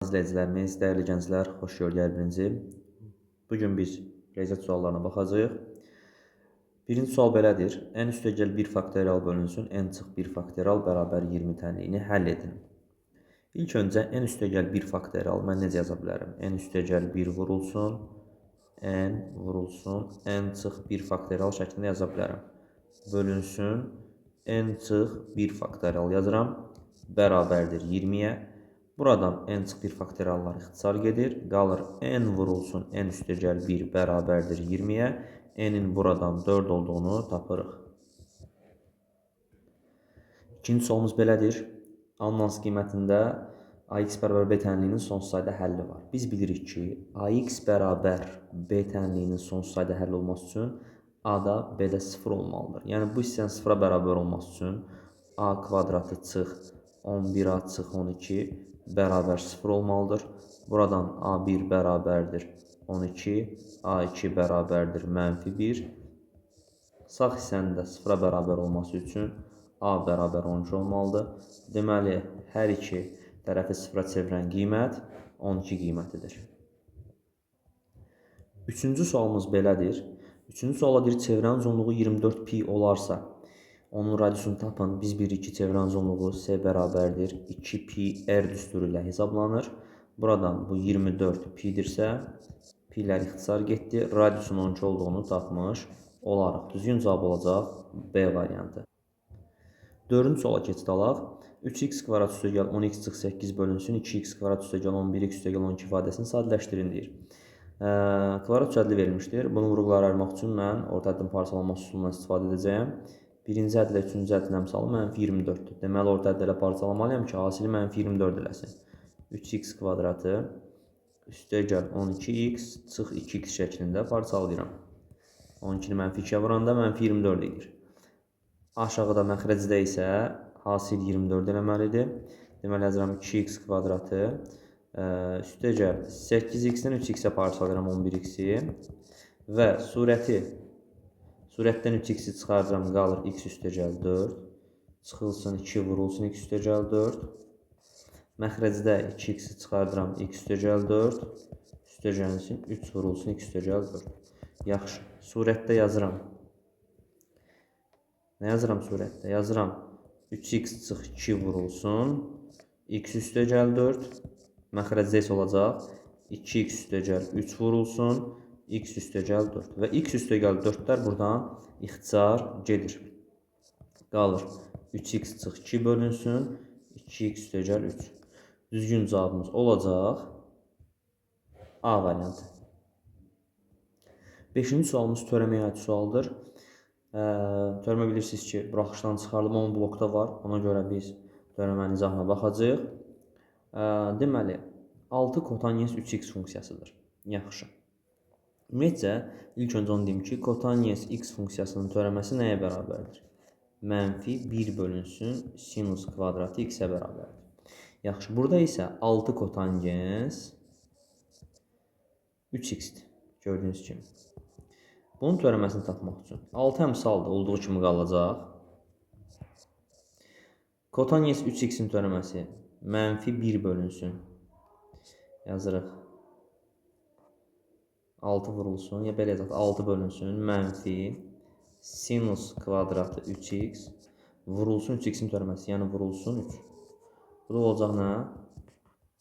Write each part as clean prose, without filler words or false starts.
İzləyicilərimiz, dəyərli gənclər, xoş gördüklərinizi. Bugün biz riyaziyyat suallarına baxacağıq. Birinci sual belədir. N üstəgəl 1 faktorial bölünsün, n çıx 1 faktorial bərabər 20 tənliyini həll edin. İlk öncə n üstəgəl 1 faktorial mən necə yaza bilərəm? N üstəgəl 1 vurulsun, n çıx 1 faktorial şəklində yaza bilərəm. Bölünsün, n çıx 1 faktorial yazıram, bərabərdir 20-yə. Buradan n çıx 1 faktoriallar ixtisar gedir. Qalır n vurulsun n üstəgəl 1 bərabərdir 20-yə. N'in buradan 4 olduğunu tapırıq. İkinci sualımız belədir. Alınan qiymətində ax bərabər b tənliyinin sonsuz sayda həlli var. Biz bilirik ki, ax bərabər b tənliyinin sonsuz sayda həlli olması üçün a-da b-də 0 olmalıdır. Yəni bu hissənin 0-a bərabər olması üçün a kvadratı çıx 11a çıx 12 bərabər 0 olmalıdır. Buradan a1 bərabərdir 12, a2 bərabərdir -1. Sağ hissənin də 0-a bərabər olması üçün a bərabər 12 olmalıdır. Deməli, hər iki tərəfi 0-a çevirən qiymət 12 qiymətidir. Üçüncü sualımız belədir. Üçüncü suala deyir, çevrənin uzunluğu 24 pi olarsa, onun radiusunu tapın. Biz bilirik ki, çevrənin uzunluğu s bərabərdir 2 pi r düsturu ilə hesablanır. Buradan bu 24 pidirsə, pilər ixtisar getdi. Radiusun 12 olduğunu tapmış olaraq. Düzgün cavab olacaq B variantı. Dördüncü suala keçid alaq. 3x kvadrat üstəgəl 10x çıx 8 bölünsün 2x kvadrat üstəgəl 11x üstəgəl 12 ifadəsini sadələşdirin deyir. Kvadrat üstədli verilmişdir. Bunu vurğuları ayırmaq üçün mən orta həddin parçalanması üsulundan istifadə edəcəyəm. Birinci hədd ilə üçüncü həddin əmsalı -24-dür. Deməli, orta hədd ilə parçalamalıyam ki, hasili -24 eləsin. 3x kvadratı üstəgəl 12x çıx 2x şəklində parçalayıram. 12-ni -2-yə vuranda -24 edir. Aşağıda məxrəcdə isə hasil 24 eləməlidir. Deməli, yazıram 2x kvadratı üstəgəl 8x-dən 3x-ə parçalayıram 11x-i və surətdən 3x-i çıxardıram, qalır x üstəgəl 4. Çıxılsın 2 vurulsun x üstəgəl 4. Məxrəcdə 2x-i çıxardıram x üstəgəl 4. Üstəgəlsin 3 vurulsun x üstəgəl 4. Yaxşı, surətdə yazıram. Nə yazıram surətdə? Yazıram 3x çıx 2 vurulsun x üstəgəl 4. Məxrəcdə isə olacaq 2x üstəgəl 3 vurulsun x üstəgəl 4. Və x üstəgəl 4-lər buradan ixtisar gedir. Qalır 3x çıx 2 bölünsün 2x üstəgəl 3. Düzgün cavabımız olacaq A variantı. 5-ci sualımız törəməyə aid sualdır. Törəmə bilirsiniz ki, buraxışdan çıxarılıb, onun blokda var. Ona görə biz törəmənin izahına baxacağıq. Deməli, 6 kotanyens 3x funksiyasıdır. Yaxşı. Ümumiyyətcə, ilk öncə onu deyim ki, kotanyens x funksiyasının törəməsi nəyə bərabərdir? -1 bölünsün sinus kvadratı x-ə bərabərdir. Yaxşı, burada isə 6 kotanyens 3x-dir. Gördüyünüz kimi. Bunun törəməsini tapmaq üçün 6 əmsalda olduğu kimi qalacaq. Kotanyens 3x-in törəməsi -1 bölünsün. Yazırıq. 6 vurulsun, ya belə yazaq, 6 bölünsün, sinus kvadratı 3x vurulsun 3x-in törəməsi, yəni vurulsun 3. Bu da olacaq nə?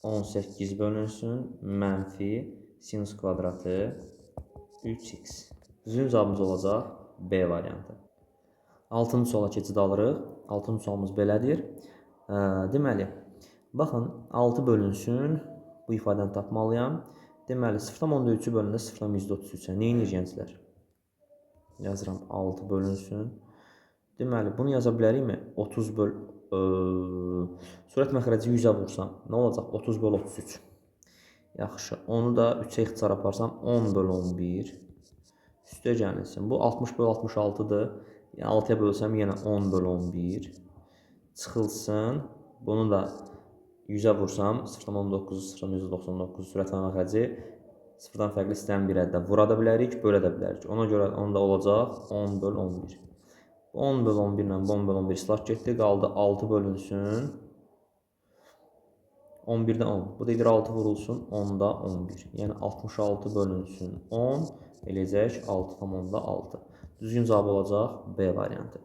18 bölünsün, sinus kvadratı 3x. Düzgün cavabımız olacaq B variantı. 6-cı suala keçid alırıq. 6-cı sualımız belədir. Deməli, baxın, 6 bölünsün, bu ifadəni tapmalıyam. Deməli, 0,3-ü bölündə 0,33-ə. Nə edir gənclər? Yazıram 6 bölünsün. Deməli, bunu yaza bilərikmi? 30 böl... Surət məxrəci 100-ə vursam, nə olacaq? 30 böl 33. Yaxşı, onu da 3-ə ixtisar aparsam 10 böl 11. Üstə gəlsin. Bu 60 böl 66-dır. Yəni 6-ya bölsəm yenə 10 böl 11. Çıxılsın. Bunu da 100-ə vursam 0,19, 0,99 surət məxrəci 0-dan fərqli istəyən bir əddə vura da bilərik, bölə də bilərik. Ona görə onda olacaq 10 böl 11. 10 böl 11 ilə 10 böl 11 islah getdi. Qaldı 6 bölünsün 11-də 10. Bu da edir 6 vurulsun 10-da 11. Yəni 66 bölünsün 10 eləcək 6,6. Düzgün cavab olacaq B variantı.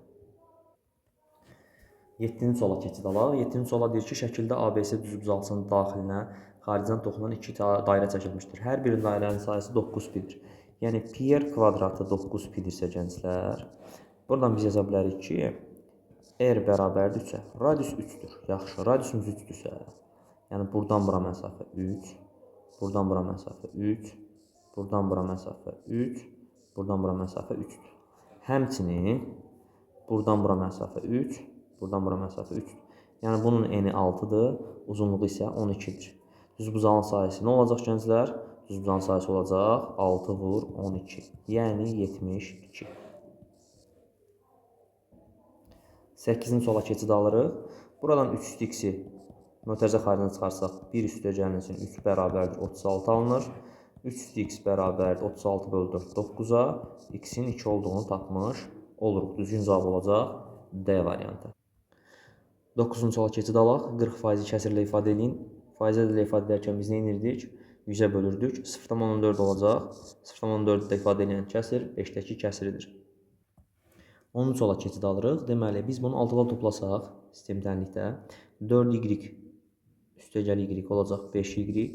7-ci suala keçid alaq. 7-ci suala deyir ki, şəkildə ABC düzbucaqlısının daxilinə xaricdən toxunan 2 dairə çəkilmişdir. Hər bir dairənin sayısı 9 pidir. Yəni pi r kvadratı 9 pidirsə gənclər, buradan biz yaza bilərik ki, r bərabərdir 3-ə. Radius 3-dür. Yaxşı, radiusumuz 3-dürsə, yəni buradan bura məsafə 3, buradan bura məsafə 3, buradan bura məsafə 3, buradan bura məsafə 3-dür. Həmçinin buradan bura məsafə 3, buradan bura məsafə 3-dür. Yəni bunun eni 6-dır, uzunluğu isə 12-dir. Düzbucağın sayısı nə olacaq gənclər? Düzbucağın sayısı olacaq 6 vur 12, yəni 72. 8-ci suala keçid alırıq. Buradan 3x-i mötərizə xaricinə çıxarsaq 1 üstəgəlinin 3 bərabərdir 36 alınır. 3x bərabərdir 36 bölü 4 9-a, x-in 2 olduğunu tapmış oluruq. Düzgün cavab olacaq D variantı. 9-cu suala keçid alaq. 40% kəsirlə ifadə edin. Faizə ilə ifadə edərkən biz nə edirdik? 100-ə bölürdük. 0,4 olacaq. 0,4-də ifadə edən kəsir 5-dəki kəsiridir. 10-cu suala keçid alırıq. Deməli, biz bunu 6-la toplasaq, sistem tənlikdə 4y üstəgəl y olacaq 5y.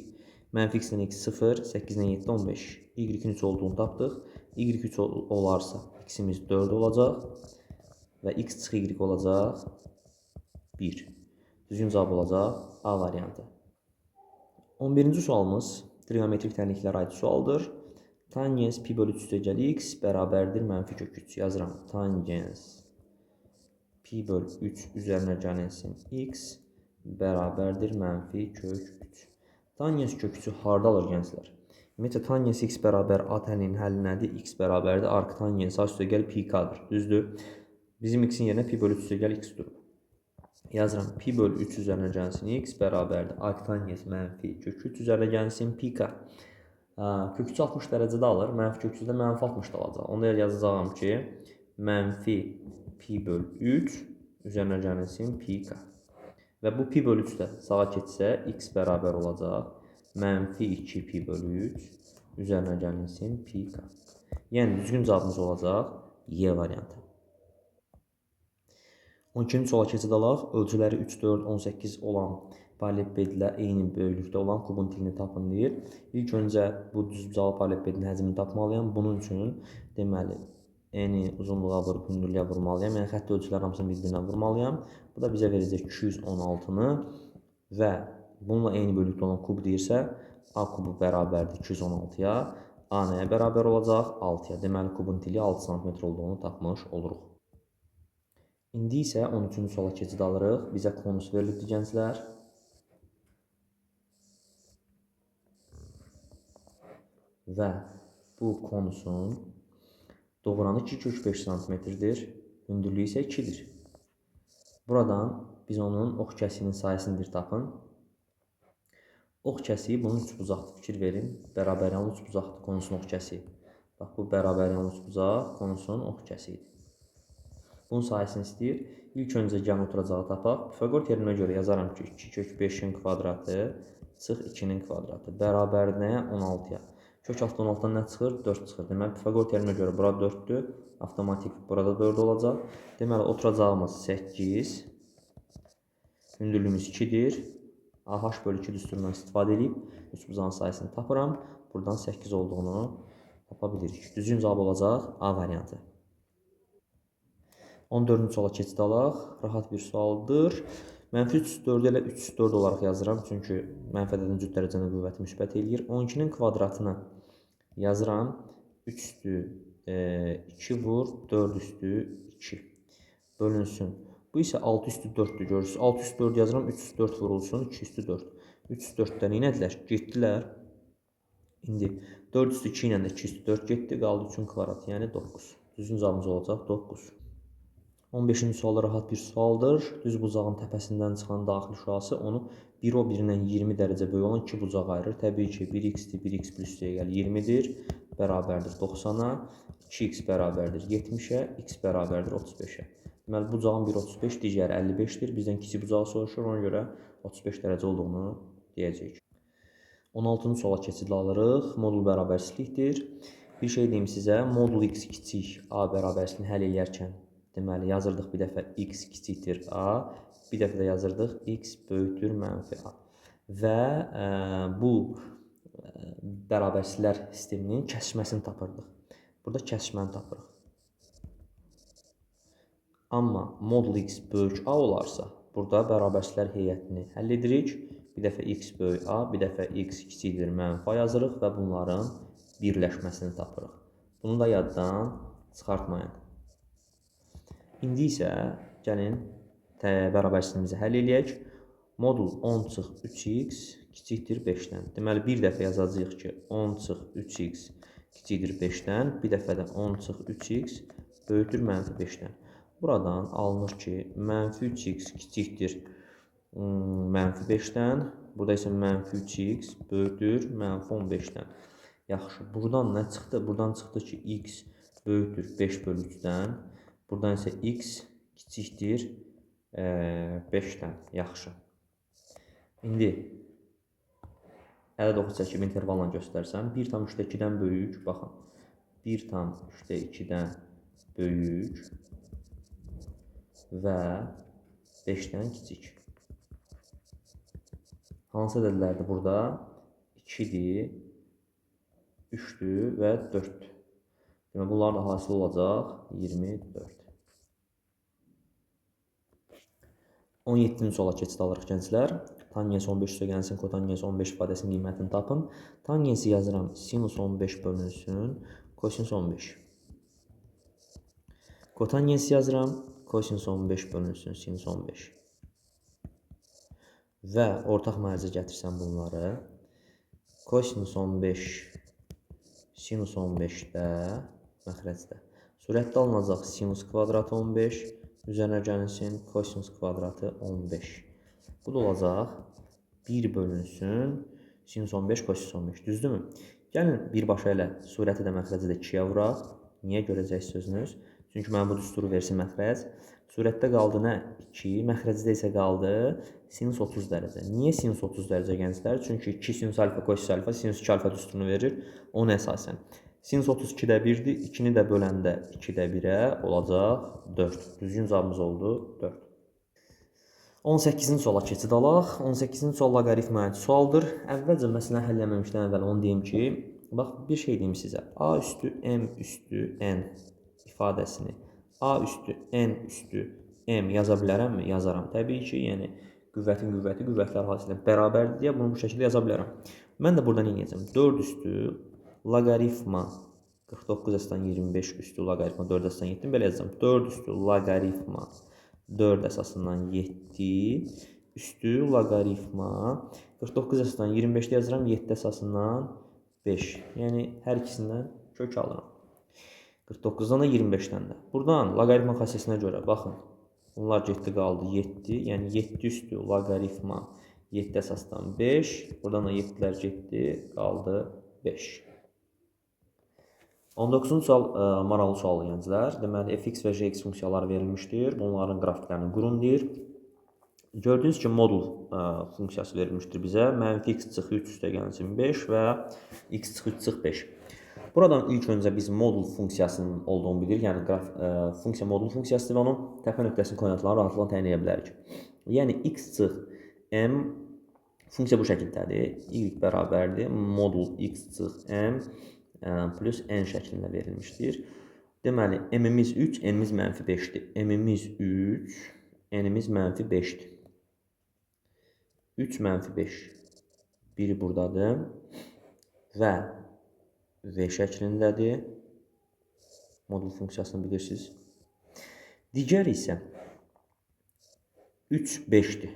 Mənfi x-dən x 0, 8-dən 7, 15. Y-in 3 olduğunu tapdıq. Y3 olarsa x-imiz 4 olacaq və x çıx y olacaq 1. Düzgün cavab olacaq A variantı. 11-ci sualımız trigonometrik tənliklərə aid sualdır. Tangens pi bölü 3 üstəgəl x bərabərdir mənfi kök 3. Yazıram. Tangens pi bölü 3 üzərinə gəlinsin x bərabərdir mənfi kök 3. Tangens kök 3-ü harda alır gənclər? Ümumiyyətlə, tangens x bərabər a tənliyinin həlli nədir? X bərabərdir arc tangens a üstəgəl pi k-dır. Düzdür? Bizim x-in yerinə pi bölü 3 üstəgəl x durub. Yazıram. Pi bölü 3 üzərinə gəlsin x bərabərdir arc tangens mənfi kök 3 üzərinə gəlsin pi k. Kök 3 60 dərəcədə alır. Mənfi kök 3 də mənfi 60 alacaq. Onda yazacağım ki, mənfi pi bölü 3 üzərinə gəlsin pi k. Və bu pi bölü 3 də sağa keçsə, x bərabər olacaq. Mənfi 2 pi bölü 3 üzərinə gəlinsin pi k. Yəni, düzgün cavabımız olacaq Y variantı. 12-ci suala keçid alaq. Ölçüləri 3, 4, 18 olan paralellepipedlə eyni böyüklükdə olan kubun tilini tapın deyir. İlk öncə bu düzbucaqlı paralellepipedin həcmini tapmalıyam. Bunun üçün deməli, eni uzunluğa vurub hündürlüyə vurmalıyam. Yəni xətt ölçüləri hamısını bir-birinə vurmalıyam. Bu da bizə verəcək 216-nı və bununla eyni böyüklükdə olan kub deyirsə, A kubu bərabərdir 216-ya. A nəyə bərabər olacaq? 6-ya. Deməli, kubun tili 6 cm olduğunu tapmış oluruq. İndi isə 13-cü suala keçid alırıq. Bizə konus verilibdir gənclər. Və bu konusun doğranı 2 kök 5 cm-dir. Hündürlüyü isə 2-dir. Buradan biz onun ox kəsiyinin sayəsini tapın. Ox kəsiyi bunun üçbucaqdır. Fikir verin. Bərabəryanlı üçbucaqdır konusun ox kəsiyi. Bax, bu bərabəryanlı üçbucaq konusun ox kəsiyidir. Bunun sayəsini istəyir. İlk öncə gəlin oturacağı tapaq. Pifaqor terminə görə yazaram ki, 2 kök 5-in kvadratı çıx 2-nin kvadratı bərabər nəyə? 16-ya. Kök altı 16-dan nə çıxır? 4 çıxır. Deməli, Pifaqor terminə görə bura 4-dür. Avtomatik burada 4 olacaq. Deməli, oturacağımız 8. Hündürlüyümüz 2-dir. AH bölü 2 düsturundan istifadə edib üçbucağın sayısını tapıram. Buradan 8 olduğunu tapa bilirik. Düzgün cavab olacaq A variantı. 14-cü suala keçid alaq. Rahat bir sualdır. Mənfi 3/4 ilə 3/4 olaraq yazıram. Çünki mənfi ədədin cüt dərəcənin qüvvəti müsbət eləyir. 12-nin kvadratını yazıram. 3/2 vur 4/2 bölünsün. Bu isə 6/4-dür, görürsünüz. 6/4 yazıram, 3/4 vurulsun, 2/4. 3/4-dən inədilər, getdilər. İndi 4/2 ilə də 2/4 getdi, qaldı 3-ün kvadratı, yəni 9. Düzgün cavabımız olacaq 9. 15-ci sualda rahat bir sualdır. Düz bucağın təpəsindən çıxan daxil şüası onu bir o birindən 20 dərəcə böyük olan iki bucaq ayırır. Təbii ki, 1x-dir, 1x plus üstəgəl 20-dir, bərabərdir 90-a, 2x bərabərdir 70-ə, x bərabərdir 35-ə. Deməli, bucağın biri 35, digəri 55-dir. Bizdən kiçik bucağı soruşur, ona görə 35 dərəcə olduğunu deyəcəyik. 16-cı suala keçid alırıq. Modul bərabərsizlikdir. Bir şey deyim sizə, modul x kiçik a bərabərsizliyini həll edərkən deməli yazırdıq bir dəfə x kiçikdir a, bir dəfə də yazırdıq x böyükdür mənfi a. Və bu bərabərsizliklər sisteminin kəsişməsini tapırdıq. Burada kəsişməni tapırıq. Amma modul x böyük a olarsa, burada bərabərsizliklər heyətini həll edirik. Bir dəfə x böyük a, bir dəfə x kiçikdir mənfi a yazırıq və bunların birləşməsini tapırıq. Bunu da yaddan çıxartmayın. İndi isə gəlin bərabərsizliyimizi həll edək. Modul 10 çıx 3x kiçikdir 5-dən. Deməli, bir dəfə yazacağıq ki, 10 çıx 3x kiçikdir 5-dən. Bir dəfə də 10 çıx 3x böyükdür mənfi 5-dən. Buradan alınır ki, mənfi 3x kiçikdir mənfi 5-dən. Burada isə mənfi 3x böyükdür mənfi 15-dən. Yaxşı, buradan nə çıxdı? Buradan çıxdı ki, x böyükdür 5/3-dən. Buradan isə x kiçikdir 5-dən. Yaxşı. İndi ədəd oxu çəkib intervalla göstərsəm, 1/3-dən böyük, baxın, 1/2-dən böyük və 5-dən kiçik. Hansı ədədlərdir burada? 2-dir, 3-dür və 4-dür. Demək, bunlar da hasil olacaq 24. 17-ci suala keçid alırıq gənclər. Tangens 15 üstəgəlsin kotangens 15 ifadəsinin qiymətini tapın. Tangensi yazıram sinus 15 bölünsün kosinus 15. Kotangensi yazıram kosinus 15 bölünsün sinus 15. Və ortaq mərcə gətirsəm bunları. Kosinus 15 sinus 15-də məxrəcdə. Sürətdə alınacaq sinus kvadratı 15, üzərinə gəlinsin kosinus kvadratı 15. Bu da olacaq 1 bölünsün sinus 15 kosinus 15. Düzdürmü? Gəlin birbaşa elə surəti də məxrəci də 2-yə vuraq. Niyə görəcəksiniz sözünüz? Çünki mən bu düsturu versin məxrəc. Surətdə qaldı nə? 2, məxrəcdə isə qaldı sinus 30 dərəcə. Niyə sinus 30 dərəcə gənclər? Çünki 2 sinus alfa kosinus alfa sinus 2 alfa düsturunu verir. Ona əsasən. Sinus 32-də 1-dir. 2-ni də böləndə 2-də 1-ə olacaq 4. Düzgün cavabımız oldu 4. 18-ci suala keçid alaq. 18-ci sual loqaritma aid sualdır. Əvvəlcə məsələni həll etməmişdən əvvəl onu deyim ki, bax bir şey deyim sizə. A üstü m üstü n ifadəsini A üstü n üstü m yaza bilərəmmi? Yazaram. Təbii ki, yəni qüvvətin qüvvəti qüvvətlər hasilində bərabərdir deyə bunu bu şəkildə yaza bilərəm. Mən də burada nə edəcəm? 4 üstü loqaritma 49/25 üstü loqaritma 4/7 belə yazacağam. 4 üstü loqaritma 4 əsasından 7 üstü loqaritma 49/25-də yazıram 7 əsasından 5. Yəni hər ikisindən kök alıram. 49-dan da 25-dən də. Buradan loqaritma xassəsinə görə baxın. Bunlar getdi qaldı 7. Yəni 7 üstü loqaritma 7 əsasdan 5. Buradan da 7-lər getdi qaldı 5. 19-cu sual maraqlı sual gənclər. Deməli fx və gx funksiyaları verilmişdir. Bunların qrafiklərini qurun deyir. Gördüyünüz ki, modul funksiyası verilmişdir bizə. Mənfi x çıx 3 üstəgəlsin 5 və x çıx 3 çıx 5. Buradan ilk öncə biz modul funksiyasının olduğunu bilirik. Yəni funksiya modul funksiyasıdır və onun təpə nöqtəsinin koordinatlarını rahatlıqla təyin edə bilərik. Yəni x çıx m funksiya bu şəkildədir. Y bərabərdir modul x çıx m plus n şəklində verilmişdir. Deməli m-imiz 3, n-imiz mənfi 5-dir. M-imiz 3, n-imiz mənfi 5-dir. 3 mənfi 5. Biri buradadır və V şəklindədir. Modul funksiyasını bilirsiniz. Digər isə 3, 5-dir.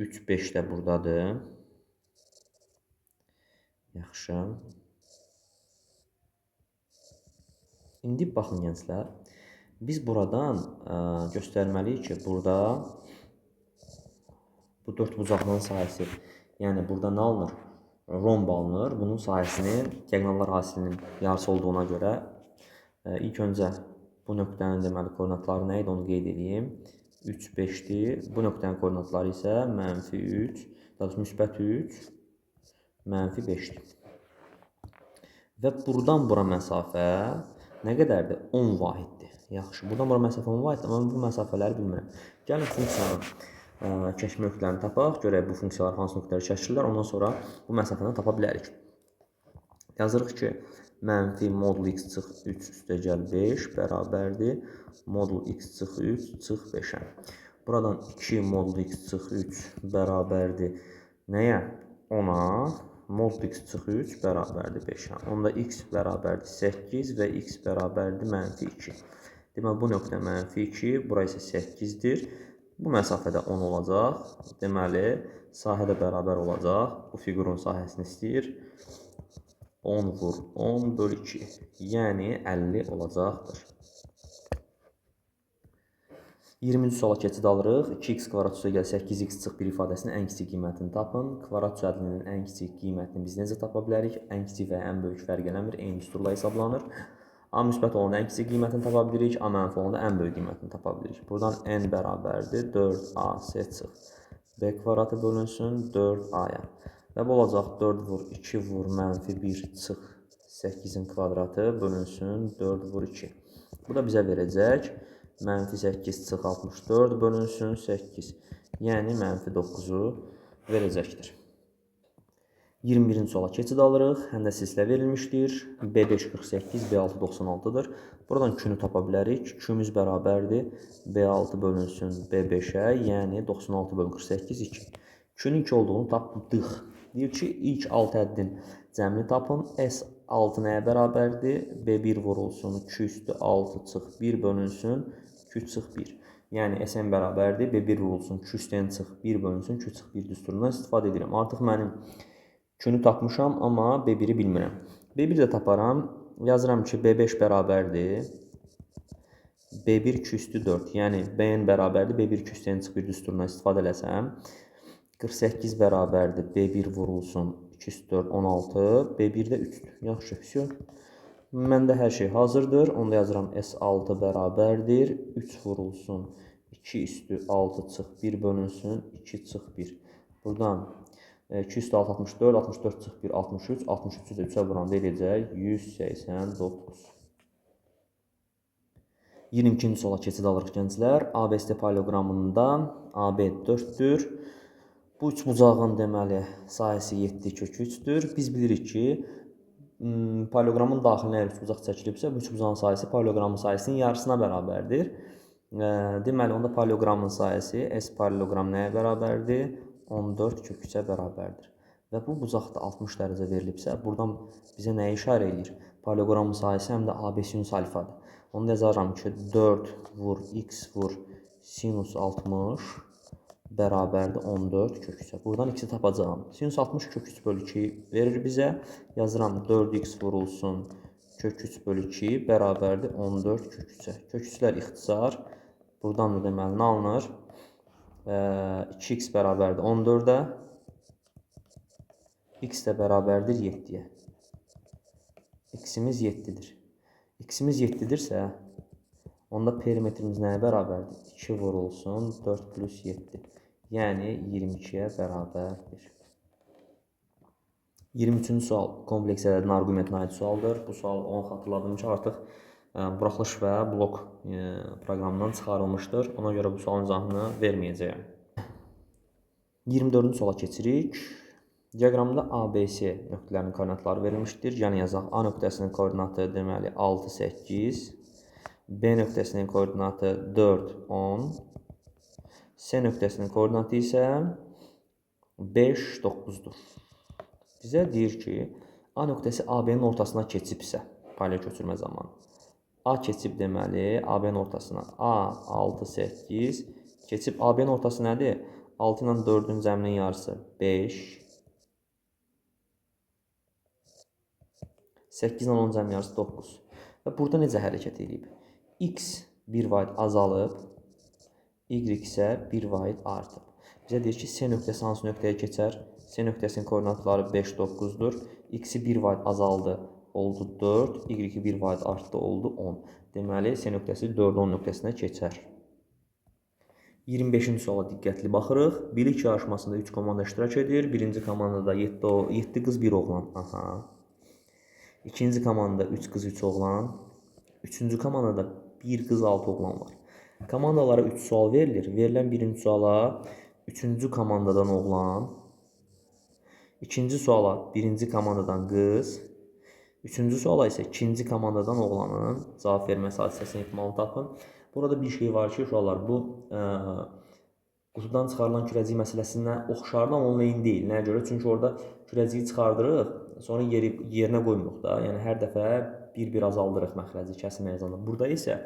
3, 5 də buradadır. Yaxşı. İndi baxın gənclər. Biz buradan göstərməliyik ki, burada bu 4 bucaqlının sahəsi, yəni burada nə alınır? Romb alınır. Bunun sahəsinin diagonallar hasilinin yarısı olduğuna görə ilk öncə bu nöqtənin deməli koordinatları nə idi onu qeyd edeyim. 3, 5-dir. Bu nöqtənin koordinatları isə -3. Daha doğrusu müsbət 3, mənfi 5-dir. Və buradan bura məsafə nə qədərdir? 10 vahiddir. Yaxşı, buradan bura məsafə 10 vahiddir, amma bu məsafələri bilmirəm. Gəlin funksiyanın çəkmə nöqtələrini tapaq. Görək bu funksiyalar hansı nöqtələri çəkirlər. Ondan sonra bu məsafəni tapa bilərik. Yazırıq ki, mənfi modul x çıx 3 üstəgəl 5 bərabərdir modul x çıx 3 çıx 5-ə. Buradan 2 modul x çıx 3 bərabərdir nəyə? 10-a. Modul x çıx 3 bərabərdir 5-ə. Onda x bərabərdir 8 və x bərabərdir mənfi 2. Deməli, bu nöqtə mənfi 2, bura isə 8-dir. Bu məsafədə 10 olacaq. Deməli, sahə də bərabər olacaq. Bu fiqurun sahəsini istəyir. 10 vur 10 bölü 2. Yəni 50 olacaqdır. 20-ci suala keçid alırıq. 2x kvadrat üstəgəl 8x çıx 1 ifadəsinin ən kiçik qiymətini tapın. Kvadrat düzəltməsinin ən kiçik qiymətini biz necə tapa bilərik? Ən kiçik və ən böyük fərq eləmir. Eyni üsulla hesablanır. A müsbət olanda ən kiçik qiymətini tapa bilirik. A mənfi olanda ən böyük qiymətini tapa bilirik. Buradan n bərabərdir 4ac çıx b kvadratı bölünsün 4a-ya. Və bu olacaq 4 vur 2 vur mənfi 1 çıx 8-in kvadratı bölünsün 4 vur 2. Bu da bizə verəcək mənfi 8 çıx 64 bölünsün 8. Yəni mənfi 9-u verəcəkdir. 21-ci suala keçid alırıq. Həndəsizlə verilmişdir. B5 48, B6 96-dır. Buradan Q-nü tapa bilərik. Q-müz bərabərdir. B6 bölünsün B5-ə, yəni 96 bölü 48, 2. Q-nün 2 olduğunu tapdıq. Deyir ki, ilk 6 həddin cəmini tapın. S6 nəyə bərabərdir? B1 vurulsun 2 üstü 6 çıx 1 bölünsün 2 çıx 1. Yəni Sn bərabərdir. B1 vurulsun 2 üstü n çıx 1 bölünsün 2 çıx 1 düsturundan istifadə edirəm. Artıq mənim Q-nü tapmışam, amma B1-i bilmirəm. B1 də taparam. Yazıram ki, B5 bərabərdir. B1 2 üstü 4. Yəni Bn bərabərdir. B1 2 üstü n çıx 1 düsturundan istifadə eləsəm. 48 bərabərdir. B1 vurulsun 2 üstü 4, 16. B1 də 3-dür. Yaxşı, vəsiyo. Məndə hər şey hazırdır. Onda yazıram S6 bərabərdir. 3 vurulsun 2 üstü 6 çıx 1 bölünsün 2 çıx 1. Buradan 2 üstü 6, 64, 64 çıx 1, 63, 63-ü də 3-ə vuranda eləyəcək 189. 22-ci suala keçid alırıq gənclər. ABSD paralleloqramında AB 4-dür. Bu üçbucağın deməli sahəsi 7 kök 3-dür. Biz bilirik ki, paralleloqramın daxilinə əgər üçbucaq çəkilibsə, bu üçbucağın sahəsi paralleloqramın sahəsinin yarısına bərabərdir. Deməli, onda paralleloqramın sahəsi S paralleloqram nəyə bərabərdir? 14 kök 3-ə bərabərdir. Və bu bucaq da 60 dərəcə verilibsə, buradan bizə nəyə işarə edir? Paralleloqramın sahəsi həm də AB sinus alfadır. Onda yazarım ki, 4 vur x vur sinus 60 bərabərdir 14 kök 3-ə. Buradan x-i tapacağım. Sinus 60 kök 3 bölü 2 verir bizə. Yazıram 4x vurulsun kök 3 bölü 2 bərabərdir 14 kök 3-ə. Kök 3-lər ixtisar. Buradan da deməli nə alınır? 2x bərabərdir 14-ə. X də bərabərdir 7-yə. X-imiz 7-dir. X-imiz 7-dirsə, onda perimetrimiz nəyə bərabərdir? 2 vurulsun 4 plus 7. Yəni 22-yə bərabərdir. 23-cü sual kompleks ədədin arqumentinə aid sualdır. Bu sual onu xatırladım ki, artıq buraxılış və blok proqramından çıxarılmışdır. Ona görə bu sualın izahını verməyəcəyəm. 24-cü suala keçirik. Diaqramda ABC nöqtələrinin koordinatları verilmişdir. Yəni yazaq A nöqtəsinin koordinatı deməli 6, 8, B nöqtəsinin koordinatı 4, 10, C nöqtəsinin koordinatı isə 5, 9-dur. Bizə deyir ki, A nöqtəsi AB-nin ortasına keçibsə, paralel köçürmə zamanı. A keçib deməli AB-nin ortasına. A, 6, 8 keçib. AB-nin ortası nədir? 6 ilə 4-ün cəminin yarısı 5. 8 ilə 10 cəmin yarısı 9. Və burada necə hərəkət edib? X 1 vahid azalıb, Y isə 1 vahid artıb. Bizə deyir ki, C nöqtəsi hansı nöqtəyə keçər? C nöqtəsinin koordinatları 5, 9-dur. X-i 1 vahid azaldı, oldu 4. Y-i 1 vahid artdı, oldu 10. Deməli, C nöqtəsi 4, 10 nöqtəsinə keçər. 25-ci suala diqqətli baxırıq. Bilik yarışmasında 3 komanda iştirak edir. Birinci komandada 7 qız, 1 oğlan. Aha. İkinci komandada 3 qız, 3 oğlan. Üçüncü komandada 1 qız, 6 oğlan var. Komandalara 3 sual verilir. Verilən birinci suala 3-cü komandadan oğlan, ikinci suala birinci komandadan qız, üçüncü suala isə ikinci komandadan oğlanın cavab verməsi hadisəsinin ehtimalını tapın. Burada bir şey var ki, uşaqlar, bu qutudan çıxarılan kürəcik məsələsinə oxşardır, amma onun eyni deyil. Nəyə görə? Çünki orada kürəciyi çıxardırıq, sonra yerinə qoymuruq da. Yəni hər dəfə bir azaldırıq məxrəci kəsim həyəcanında. Burada isə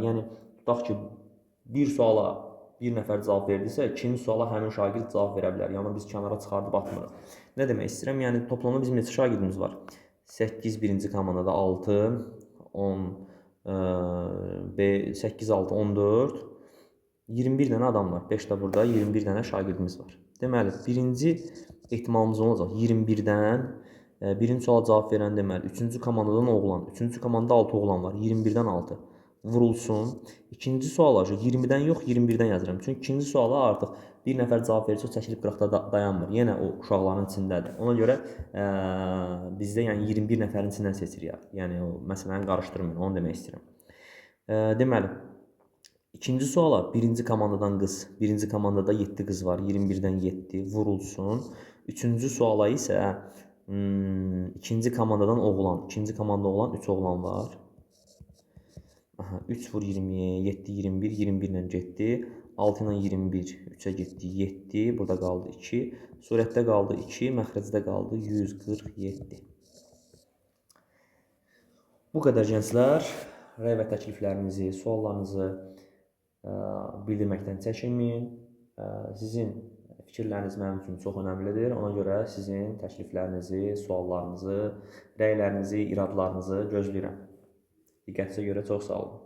yəni tutaq ki, bir suala bir nəfər cavab verdisə, ikinci suala həmin şagird cavab verə bilər. Yəni biz kənara çıxardıb atmırıq. Nə demək istəyirəm? Yəni toplamda bizim neçə şagirdimiz var? 8 birinci komandada 6, 10, 8, 6, 14, 21 dənə adam var. 5 də burada, 21 dənə şagirdimiz var. Deməli, birinci ehtimalımız olacaq 21-dən. Birinci suala cavab verən deməli, 3-cü komandadan oğlan, 3-cü komandada 6 oğlan var. 21-dən 6 vurulsun. İkinci suala 20-dən yox, 21-dən yazıram. Çünki ikinci suala artıq bir nəfər cavab verirsə, o çəkilib qıraqda dayanmır. Yenə o uşaqların içindədir. Ona görə bizdə yəni 21 nəfərin içindən seçirik. Yəni o məsələni qarışdırmayın, onu demək istəyirəm. Deməli, ikinci suala birinci komandadan qız, birinci komandada 7 qız var, 21-dən 7 vurulsun. Üçüncü suala isə ikinci komandadan oğlan, ikinci komandada oğlan 3 oğlan var. 3 vur 20, 7, 21, 21 ilə getdi. 6 ilə 21, 3-ə getdi, 7. Burada qaldı 2. Surətdə qaldı 2, məxrəcdə qaldı 147. Bu qədər gənclər. Rəy və təkliflərinizi, suallarınızı bildirməkdən çəkinməyin. Sizin fikirləriniz mənim üçün çox önəmlidir. Ona görə sizin təkliflərinizi, suallarınızı, rəylərinizi, iradlarınızı gözləyirəm. Diqqətinizə görə çox sağ olun.